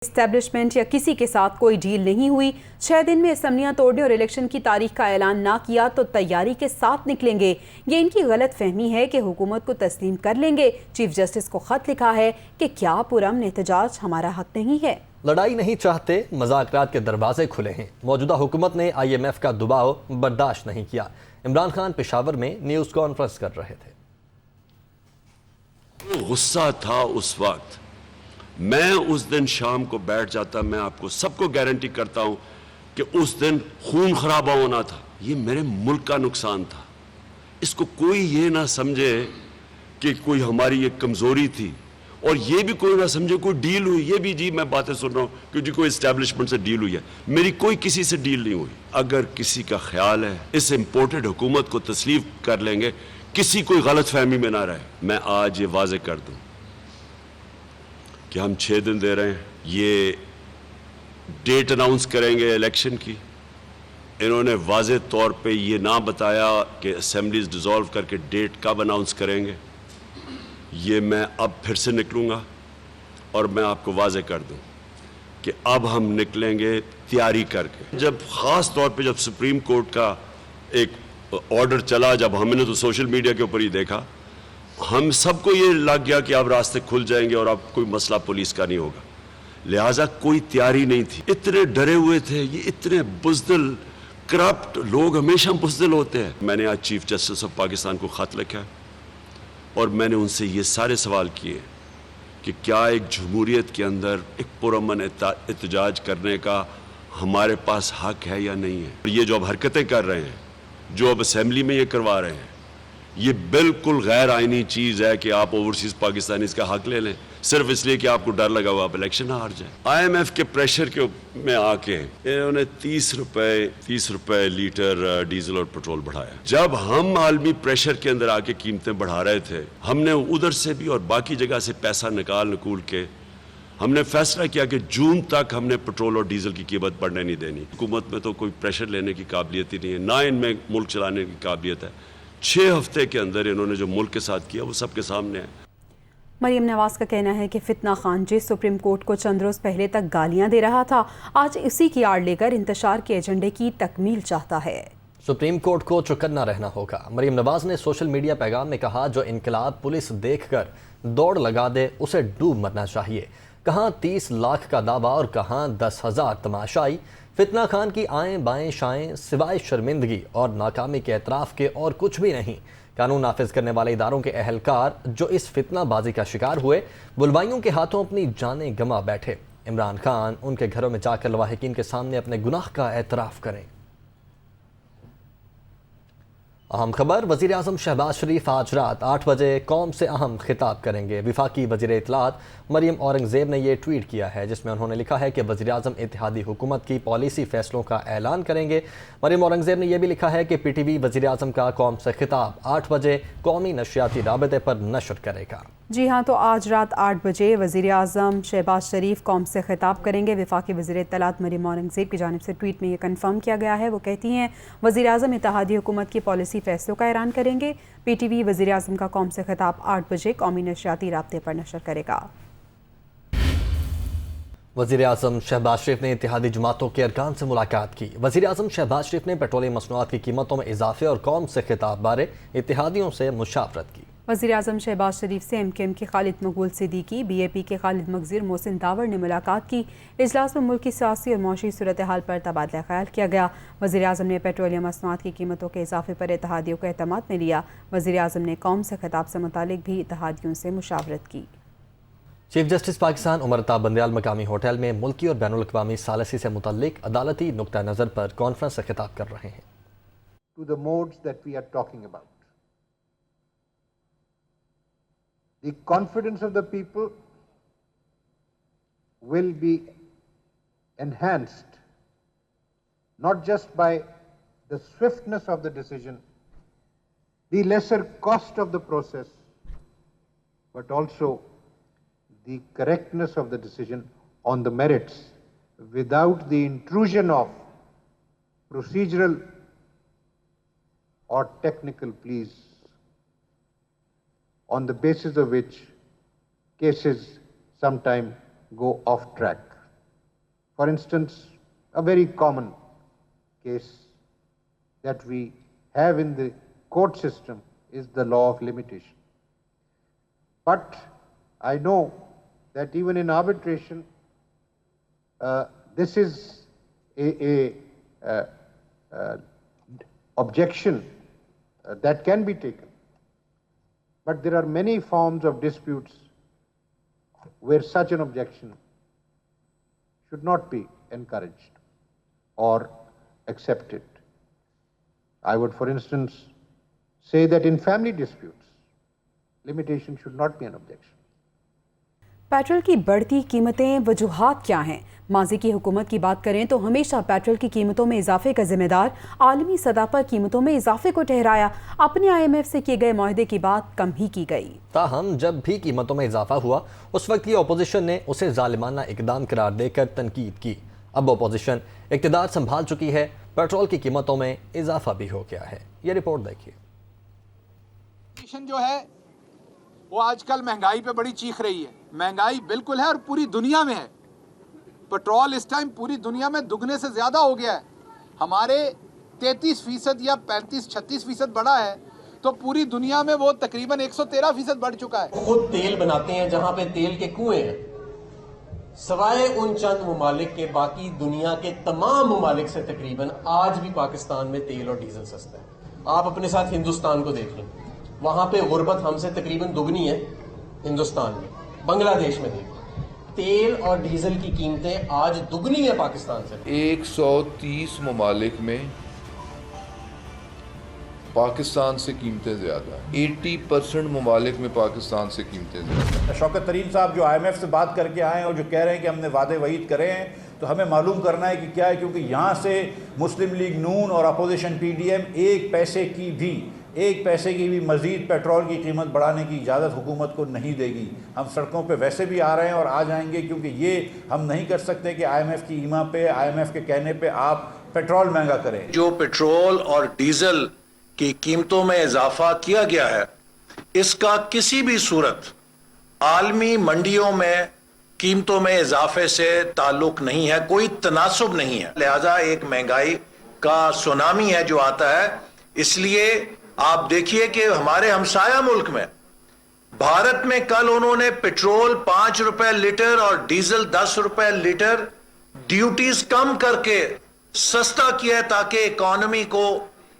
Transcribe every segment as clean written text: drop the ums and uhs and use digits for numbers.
Establishment یا کسی کے ساتھ کوئی ڈیل نہیں ہوئی، 6 دن میں اسمبلیاں توڑنے اور الیکشن کی تاریخ کا اعلان نہ کیا تو تیاری کے ساتھ نکلیں گے۔ یہ ان کی غلط فہمی ہے کہ حکومت کو تسلیم کر لیں گے۔ چیف جسٹس کو خط لکھا ہے کہ کیا پرامن احتجاج ہمارا حق نہیں ہے؟ لڑائی نہیں چاہتے، مذاکرات کے دروازے کھلے ہیں۔ موجودہ حکومت نے IMF کا دباؤ برداشت نہیں کیا۔ عمران خان پشاور میں نیوز کانفرنس کر رہے تھے۔ غصہ تھا اس وقت، میں اس دن شام کو بیٹھ جاتا، میں آپ کو سب کو گارنٹی کرتا ہوں کہ اس دن خون خرابہ ہونا تھا۔ یہ میرے ملک کا نقصان تھا۔ اس کو کوئی یہ نہ سمجھے کہ کوئی ہماری ایک کمزوری تھی، اور یہ بھی کوئی نہ سمجھے کوئی ڈیل ہوئی۔ یہ بھی جی میں باتیں سن رہا ہوں کہ جی کوئی اسٹیبلشمنٹ سے ڈیل ہوئی ہے، میری کوئی کسی سے ڈیل نہیں ہوئی۔ اگر کسی کا خیال ہے اس امپورٹڈ حکومت کو تسلیم کر لیں گے، کسی کوئی غلط فہمی میں نہ رہے۔ میں آج یہ واضح کر دوں کہ ہم 6 دن دے رہے ہیں، یہ ڈیٹ اناؤنس کریں گے الیکشن کی۔ انہوں نے واضح طور پہ یہ نہ بتایا کہ اسمبلیز ڈیزالو کر کے ڈیٹ کب اناؤنس کریں گے۔ یہ میں اب پھر سے نکلوں گا اور میں آپ کو واضح کر دوں کہ اب ہم نکلیں گے تیاری کر کے۔ جب خاص طور پہ جب سپریم کورٹ کا ایک آرڈر چلا، جب ہم نے تو سوشل میڈیا کے اوپر ہی دیکھا، ہم سب کو یہ لگ گیا کہ اب راستے کھل جائیں گے اور اب کوئی مسئلہ پولیس کا نہیں ہوگا۔ لہٰذا کوئی تیاری نہیں تھی، اتنے ڈرے ہوئے تھے۔ یہ اتنے بزدل کرپٹ لوگ ہمیشہ بزدل ہوتے ہیں۔ میں نے آج چیف جسٹس آف پاکستان کو خط لکھا اور میں نے ان سے یہ سارے سوال کیے کہ کیا ایک جمہوریت کے اندر ایک پرامن احتجاج کرنے کا ہمارے پاس حق ہے یا نہیں ہے۔ یہ جو اب حرکتیں کر رہے ہیں، جو اب اسمبلی میں یہ کروا رہے ہیں، یہ بالکل غیر آئینی چیز ہے کہ آپ اوورسیز پاکستانیز کا حق لے لیں صرف اس لیے کہ آپ کو ڈر لگا ہوا آپ الیکشن نہ ہار جائیں۔ IMF کے پریشر کے میں آ کے انہوں نے 30 روپے لیٹر ڈیزل اور پیٹرول بڑھایا۔ جب ہم عالمی پریشر کے اندر آ کے قیمتیں بڑھا رہے تھے، ہم نے ادھر سے بھی اور باقی جگہ سے پیسہ نکول کے ہم نے فیصلہ کیا کہ جون تک ہم نے پیٹرول اور ڈیزل کی قیمت بڑھنے نہیں دینی۔ حکومت میں تو کوئی پریشر لینے کی قابلیت ہی نہیں ہے، نہ ان میں ملک چلانے کی قابلیت ہے۔ 6 ہفتے کے اندر انہوں نے جو ملک کے ساتھ کیا وہ سب کے سامنے ہے۔ مریم نواز کا کہنا ہے کہ فتنہ خان جس سپریم کورٹ کو چند روز پہلے تک گالیاں دے رہا تھا، آج اسی کی آڑ لے کر انتشار کے ایجنڈے کی تکمیل چاہتا ہے۔ سپریم کورٹ کو چوکنا رہنا ہوگا۔ مریم نواز نے سوشل میڈیا پیغام میں کہا، جو انقلاب پولیس دیکھ کر دوڑ لگا دے اسے ڈوب مرنا چاہیے۔ کہاں 30 لاکھ کا دعویٰ اور کہاں 10,000 تماشائی۔ فتنہ خان کی آئیں بائیں شائیں سوائے شرمندگی اور ناکامی کے اعتراف کے اور کچھ بھی نہیں۔ قانون نافذ کرنے والے اداروں کے اہلکار جو اس فتنہ بازی کا شکار ہوئے، بلوائیوں کے ہاتھوں اپنی جانیں گنوا بیٹھے۔ عمران خان ان کے گھروں میں جا کر لواحقین کے سامنے اپنے گناہ کا اعتراف کریں۔ اہم خبر، وزیر اعظم شہباز شریف آج رات 8 بجے قوم سے اہم خطاب کریں گے۔ وفاقی وزیر اطلاعات مریم اورنگزیب نے یہ ٹویٹ کیا ہے، جس میں انہوں نے لکھا ہے کہ وزیر اعظم اتحادی حکومت کی پالیسی فیصلوں کا اعلان کریں گے۔ مریم اورنگزیب نے یہ بھی لکھا ہے کہ PTV وزیر اعظم کا قوم سے خطاب 8 بجے قومی نشریاتی رابطے پر نشر کرے گا۔ جی ہاں، تو آج رات 8 بجے وزیر اعظم شہباز شریف قوم سے خطاب کریں گے۔ وفاقی وزیر اطلاعات مریم اورنگزیب کی جانب سے ٹویٹ میں یہ کنفرم کیا گیا ہے۔ وہ کہتی ہیں وزیر اعظم اتحادی حکومت کی پالیسی فیصلوں کا اعلان کریں گے۔ PTV وزیر اعظم کا قوم سے خطاب 8 بجے قومی نشریاتی رابطے پر نشر کرے گا۔ وزیر اعظم شہباز شریف نے اتحادی جماعتوں کے ارکان سے ملاقات کی۔ وزیر اعظم شہباز شریف نے پیٹرولیم مصنوعات کی قیمتوں میں اضافے اور قوم سے خطاب بارے اتحادیوں سے مشاورت کی۔ وزیر اعظم شہباز شریف سے MKM کے خالد مقبول صدیقی، BAP کے خالد مغزیر محسن داور نے ملاقات کی۔ اجلاس میں ملک کی سیاسی اور معاشی صورتحال پر تبادلہ خیال کیا گیا۔ وزیر اعظم نے پیٹرولیم مصنوعات کی قیمتوں کے اضافے پر اتحادیوں کو اعتماد میں لیا۔ وزیر اعظم نے قوم سے خطاب سے متعلق بھی اتحادیوں سے مشاورت کی۔ چیف جسٹس پاکستان عمر طاہر بندیال مقامی ہوٹل میں ملکی اور بین الاقوامی ثالثی سے متعلق عدالتی نقطہ نظر پر کانفرنس سے خطاب کر رہے ہیں۔ To the modes that we are talking about. The confidence of the people will be enhanced not just by the swiftness of the decision, the lesser cost of the process, but also the correctness of the decision on the merits without the intrusion of procedural or technical pleas on the basis of which cases sometimes go off track. For instance, a very common case that we have in the court system is the law of limitation. But I know that even in arbitration, this is a objection that can be taken. But there are many forms of disputes where such an objection should not be encouraged or accepted. I would, for instance, say that in family disputes, limitation should not be an objection. Petrol की बढ़ती कीमतें वजूहात क्या हैं? माजी की हुकूमत की बात करें तो हमेशा पेट्रोल की कीमतों में इजाफे का जिम्मेदार आलमी सतह पर कीमतों में इजाफे को ठहराया। अपने IMF से किए गए मुआहदे की बात कम ही की गई। ताहम जब भी कीमतों में इजाफा हुआ उस वक्त की अपोजिशन ने उसे जालिमाना इकदाम करार देकर तनकीद की। अब अपोजिशन इक़्तिदार संभाल चुकी है, पेट्रोल की कीमतों में इजाफा भी हो गया है। ये रिपोर्ट देखिए। जो है वो आजकल महंगाई पे बड़ी चीख रही है। महंगाई बिल्कुल है और पूरी दुनिया में है। पेट्रोल इस टाइम पूरी दुनिया में दुगने से ज्यादा हो गया है। हमारे 33% या 35-36% बढ़ा है तो पूरी दुनिया में वो तकरीबन 113% बढ़ चुका है। खुद तेल बनाते हैं जहां पे तेल के कुएं हैं, सवाए उन चंद मुमालिक के बाकी दुनिया के तमाम मुमालिक से तकरीबन आज भी पाकिस्तान में तेल और डीजल सस्ता है। आप अपने साथ हिंदुस्तान को देख लें, वहां पे गुर्बत हमसे तकरीबन दुगनी है। हिंदुस्तान में, बांग्लादेश में देखो, तेल और डीजल की कीमतें आज दुगनी है पाकिस्तान से। 130 ममालिक में पाकिस्तान से कीमतें ज़्यादा, 80% ममालिक में पाकिस्तान से कीमतें ज़्यादा। शौकत तरीन साहब जो IMF से बात करके आए हैं और जो कह रहे हैं कि हमने वादे वईद करे हैं, तो हमें मालूम करना है कि क्या है, क्योंकि यहाँ से मुस्लिम लीग नून और अपोजिशन PDM एक पैसे की भी मज़ीद पेट्रोल की कीमत बढ़ाने की इजाज़त हुकूमत को नहीं देगी। हम सड़कों पे वैसे भी आ रहे हैं और आ जाएंगे, क्योंकि ये हम नहीं कर सकते कि IMF की ईमा पे, IMF के कहने पे आप पेट्रोल महंगा करें। जो पेट्रोल और डीजल की कीमतों में इजाफा किया गया है, इसका किसी भी सूरत आलमी मंडियों में कीमतों में इजाफे से ताल्लुक नहीं है, कोई तनासुब नहीं है। लिहाजा एक महंगाई का सुनामी है जो आता है। इसलिए आप देखिए कि हमारे हमसाया मुल्क में, भारत में कल उन्होंने पेट्रोल 5 रुपए लीटर और डीजल 10 रुपए लीटर ड्यूटीज कम करके सस्ता किया है ताकि इकोनॉमी को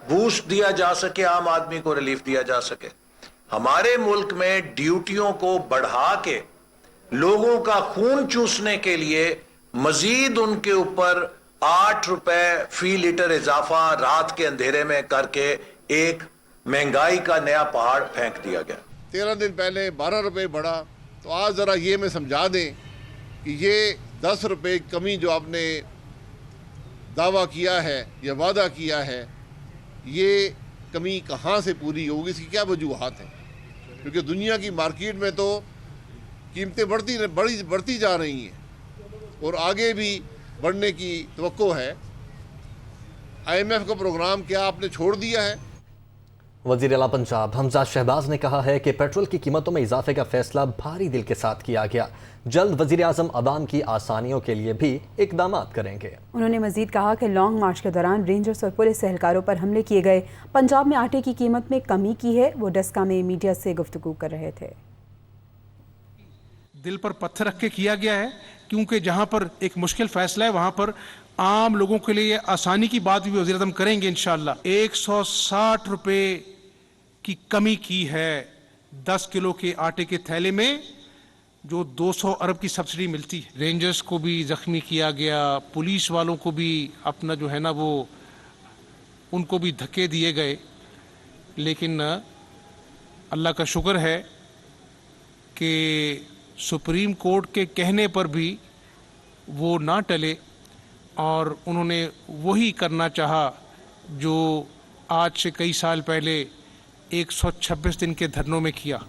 बूस्ट दिया जा सके, आम आदमी को रिलीफ दिया जा सके। हमारे मुल्क में ड्यूटियों को बढ़ा के लोगों का खून चूसने के लिए मजीद उनके ऊपर 8 रुपए फी लीटर इजाफा रात के अंधेरे में करके एक महंगाई का नया पहाड़ फेंक दिया गया। 13 दिन पहले 12 रुपए बढ़ा, तो आज जरा ये मैं समझा दें कि ये 10 रुपए कमी जो आपने दावा किया है या वादा किया है, ये कमी कहाँ से पूरी होगी, इसकी क्या वजूहात हैं? क्योंकि दुनिया की मार्केट में तो कीमतें बढ़ती जा रही हैं और आगे भी बढ़ने की तवक्को है। IMF का प्रोग्राम क्या आपने छोड़ दिया है? वज़ीर आला पंजाब हमज़ा शहबाज ने कहा है कि पेट्रोल की कीमतों में इजाफे का फैसला भारी दिल के साथ किया गया। जल्द वज़ीर आज़म अवाम की आसानियों के लिए भी इक़दाम करेंगे। उन्होंने मज़ीद कहा कि लॉन्ग मार्च के दौरान रेंजर्स और पुलिस एहलकारों पर हमले किए गए। पंजाब में आटे की कीमत में कमी की है। वो डस्का में मीडिया से गुफ्तगू कर रहे थे। दिल पर पत्थर रख के किया गया है, क्योंकि जहां पर एक मुश्किल फैसला है वहां पर आम लोगों के लिए आसानी की बात भी वज़ीर आज़म करेंगे इंशाअल्लाह। 160 रुपए की कमी की है 10 किलो के आटे के थैले में, जो 200 अरब की सब्सिडी मिलती है। रेंजर्स को भी जख्मी किया गया, पुलिस वालों को भी अपना जो है ना वो उनको भी धक्के दिए गए, लेकिन अल्लाह का शुक्र है कि सुप्रीम कोर्ट के कहने पर भी वो ना टले और उन्होंने वही करना चाहा जो आज से कई साल पहले 126 दिन के धरनों में किया।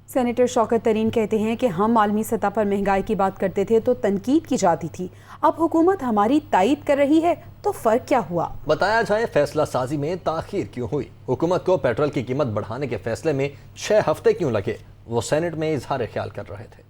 सेनेटर शौकत तरीन कहते हैं कि हम आलमी सतह पर महंगाई की बात करते थे तो तनकीद की जाती थी, अब हुकूमत हमारी तायद कर रही है तो फ़र्क क्या हुआ? बताया जाए फैसला साजी में ताख़ीर क्यों हुई, हुकूमत को पेट्रोल की कीमत बढ़ाने के फैसले में 6 हफ्ते क्यों लगे, वो सेनेट में इजहार ख्याल कर रहे थे।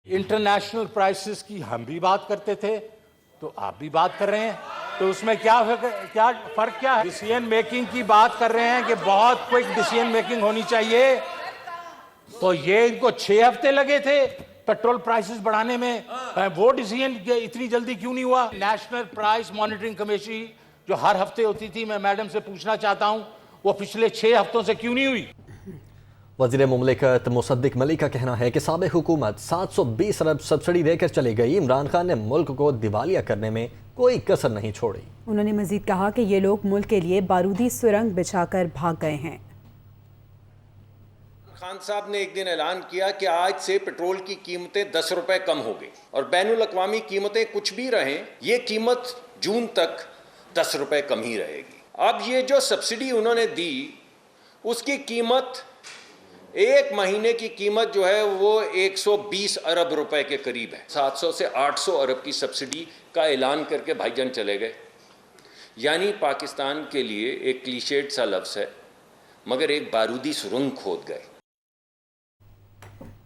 इंटरनेशनल प्राइसेस की हम भी बात करते थे तो आप भी बात कर रहे हैं, तो उसमें क्या फर्क क्या है? डिसीजन मेकिंग की बात कर रहे हैं कि बहुत क्विक डिसीजन मेकिंग होनी चाहिए, तो ये इनको 6 हफ्ते लगे थे पेट्रोल प्राइसेस बढ़ाने में, वो डिसीजन इतनी जल्दी क्यों नहीं हुआ? नेशनल प्राइस मॉनिटरिंग कमेटी जो हर हफ्ते होती थी, मैं मैडम से पूछना चाहता हूं वो पिछले 6 हफ्तों से क्यों नहीं हुई? वज़ीर मुमलिकत मुसद्दिक मलिक का कहना है कि साबिक़ हुकूमत 720 अरब सब्सिडी देकर चली गई। इमरान खान ने मुल्क को दिवालिया करने में कोई कसर नहीं छोड़ी। उन्होंने मजीद कहा कि ये लोग मुल्क के लिए बारूदी सुरंग बिछाकर भाग गए हैं। खान साहब ने एक दिन ऐलान किया कि आज से पेट्रोल की कीमतें 10 रुपए कम हो गई और बैनुल अक़वामी कीमतें कुछ भी रहें, ये कीमत जून तक 10 रुपए कम ही रहेगी। अब ये जो सब्सिडी उन्होंने दी उसकी कीमत, एक महीने की कीमत जो है वो 120 अरब रुपए के करीब है। 700 से 800 अरब की सब्सिडी का ऐलान करके भाईजान चले गए। यानी पाकिस्तान के लिए एक क्लीशेड सा लफ्ज़ है, मगर एक बारूदी सुरंग खोद गए।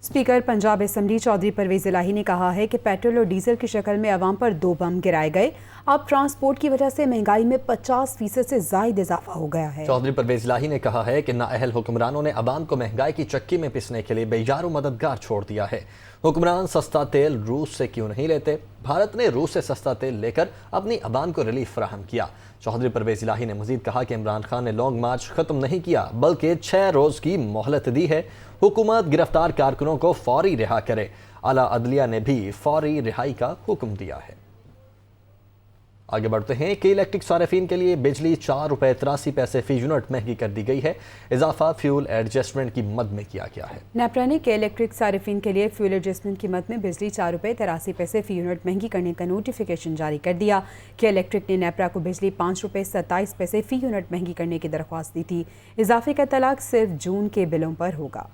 स्पीकर पंजाब असम्बली चौधरी परवेज इलाही ने कहा है कि पेट्रोल और डीजल की शक्ल में अवाम पर 2 बम गिराए गए। अब ट्रांसपोर्ट की वजह से महंगाई में 50% से ज़ायद इजाफा हो गया है। चौधरी परवेज इलाही ने कहा है कि नाअहल हुक्मरानों ने अवाम को महंगाई की चक्की में पिसने के लिए बेयारो मददगार छोड़ दिया है। हुक्मरान सस्ता तेल रूस से क्यों नहीं लेते? भारत ने रूस से सस्ता तेल लेकर अपनी अवाम को रिलीफ फराहम किया। चौधरी परवेज इलाही ने मजीद कहा कि इमरान खान ने लॉन्ग मार्च ख़त्म नहीं किया बल्कि 6 रोज़ की मोहलत दी है। हुकूमत गिरफ्तार कारकुनों को फौरी रिहा करे। आला अदलिया ने भी फौरी रिहाई का हुक्म दिया है। आगे बढ़ते हैं कि इलेक्ट्रिक सार्फिन के लिए बिजली 4 रुपये 83 पैसे फी यूनिट महंगी कर दी गई है। इजाफा फ्यूल एडजस्टमेंट की मद में किया गया है। नेपरा ने के इलेक्ट्रिक सार्फिन के लिए फ्यूल एडजस्टमेंट की मद में बिजली 4 रुपये 83 पैसे फी यूनिट महंगी करने का नोटिफिकेशन जारी कर दिया। के इलेक्ट्रिक ने नेपरा को बिजली 5 रुपये 27 पैसे फी यूनिट महंगी करने की दरख्वास्त दी थी। इजाफे का तलाक सिर्फ जून के बिलों पर होगा।